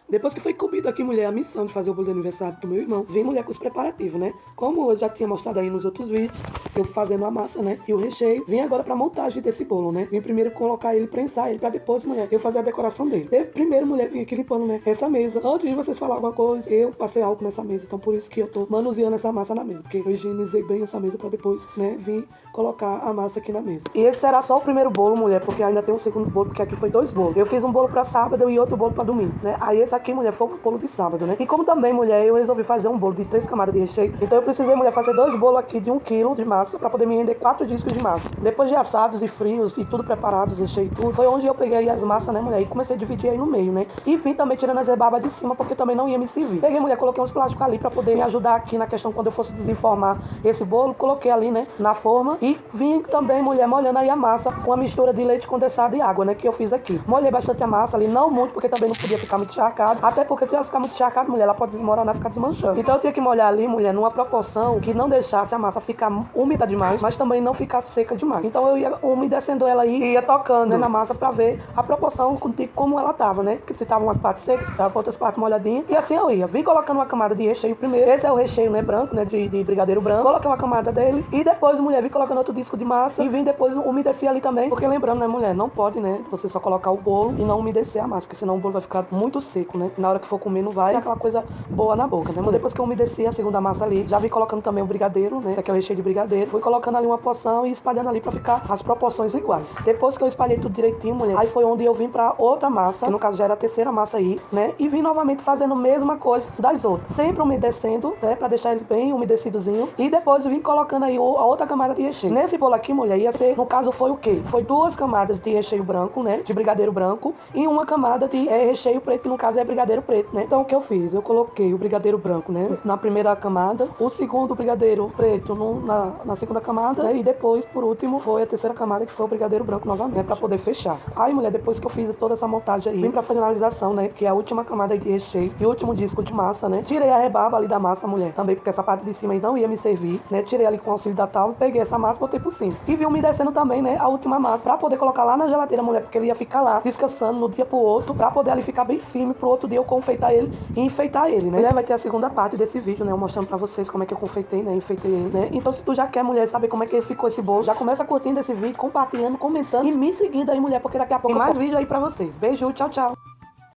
Depois que foi cumprida aqui, mulher, a missão de fazer o bolo de aniversário do meu irmão, vim, mulher, com os preparativos, né? Como eu já tinha mostrado aí nos outros vídeos, eu fazendo a massa, né? E o recheio, vim agora pra montagem desse bolo, né? Vim primeiro colocar ele, prensar ele, pra depois, mulher, eu fazer a decoração dele. Primeiro, mulher, vim aqui limpando, né? Essa mesa. Antes de vocês falar alguma coisa, eu passei álcool nessa mesa, então por isso que eu tô manuseando essa massa na mesa, porque eu higienizei bem essa mesa pra depois, né, vir colocar a massa aqui na mesa. E esse será só o primeiro bolo, mulher, porque ainda tem um segundo bolo, porque aqui foi 2 bolos. Eu fiz um bolo pra sábado e outro bolo pra domingo, né? Aí esse aqui, mulher, foi o bolo de sábado, né? E como também, mulher, eu resolvi fazer um bolo de 3 camadas de recheio, então eu precisei, mulher, fazer 2 bolos aqui de 1 quilo de massa pra poder me render 4 discos de massa. Depois de assados e frios e tudo preparados, recheio e tudo, foi onde eu peguei aí as massas, né, mulher, e comecei a dividir aí no meio, né? E vim também tirando as rebarbas de cima, porque também não ia me servir. Peguei, mulher, coloquei uns plásticos ali pra poder me ajudar aqui na questão quando eu fosse desenformar esse bolo, coloquei ali, né, na forma e vim também, mulher, molhando aí a massa com a mistura de leite condensado e água, né, que eu fiz aqui. Molhei bastante a massa ali, não muito, porque também não podia ficar muito encharcado, até porque se ela ficar muito encharcada, mulher, ela pode desmoronar, ficar desmanchando. Então eu tinha que molhar ali, mulher, numa proporção que não deixasse a massa ficar úmida demais, mas também não ficasse seca demais. Então eu ia umedecendo ela aí e ia tocando, né, na massa pra ver a proporção de como ela tava, né, que se tava umas partes secas, se tava outras partes molhadinhas, e assim eu ia. Vim colocando uma camada de recheio primeiro, esse é o recheio, né, branco, né, de brigadeiro branco, coloquei uma camada dele, e depois, mulher, vim colocando outro disco de massa, e vim depois umedecer ali também, porque lembrando, né, mulher, não pode, né, você só colocar o bolo e não umedecer a massa, porque senão o bolo vai ficar muito seco, né, na hora que for comer não vai ter aquela coisa boa na boca, né. Depois que eu umedeci a segunda massa ali, já vim colocando também o brigadeiro, né, esse aqui é o recheio de brigadeiro, fui colocando ali uma porção e espalhando ali pra ficar as proporções iguais. Depois que eu espalhei tudo direitinho, mulher, aí foi onde eu vim pra outra massa, que no caso já era a terceira massa aí, né, e vim novamente fazendo a mesma coisa das outras, sempre umedecendo, né, pra deixar ele bem umedecidozinho, e depois vim colocando aí a outra camada de recheio. Nesse bolo aqui, mulher, ia ser, no caso foi o quê? Foi 2 camadas de recheio branco, né, de brigadeiro branco, e uma camada de recheio preto, que no caso é brigadeiro preto, né. Então o que eu fiz? Eu coloquei o brigadeiro branco, né, na primeira camada, o segundo brigadeiro preto na segunda camada, né, e depois, por último, foi a terceira camada, que foi o brigadeiro branco novamente, né, pra poder fechar. Aí, mulher, depois que eu fiz toda essa montagem aí, vim pra finalização, né, que é a última camada aí de recheio e o último disco de massa, né, tirei a rebarba ali da massa, mulher, também porque essa parte de cima aí não ia me servir, né, tirei ali com o auxílio da tábua, peguei essa massa, botei por cima. E vim umedecendo também, né, a última massa, pra poder colocar lá na geladeira, mulher, porque ele ia ficar lá, descansando no dia pro outro, pra poder ali ficar bem firme, pro outro dia eu confeitar ele e enfeitar ele, né. Vai ter a segunda parte desse vídeo, né, eu mostrando pra vocês como é que eu confeitei, né, enfeitei ele, né. Então se tu já quer, mulher, saber como é que ficou esse bolo, já começa curtindo esse vídeo, compartilhando, comentando e me seguindo aí, mulher, porque daqui a pouco tem mais vídeo aí pra vocês. Beijo, tchau, tchau.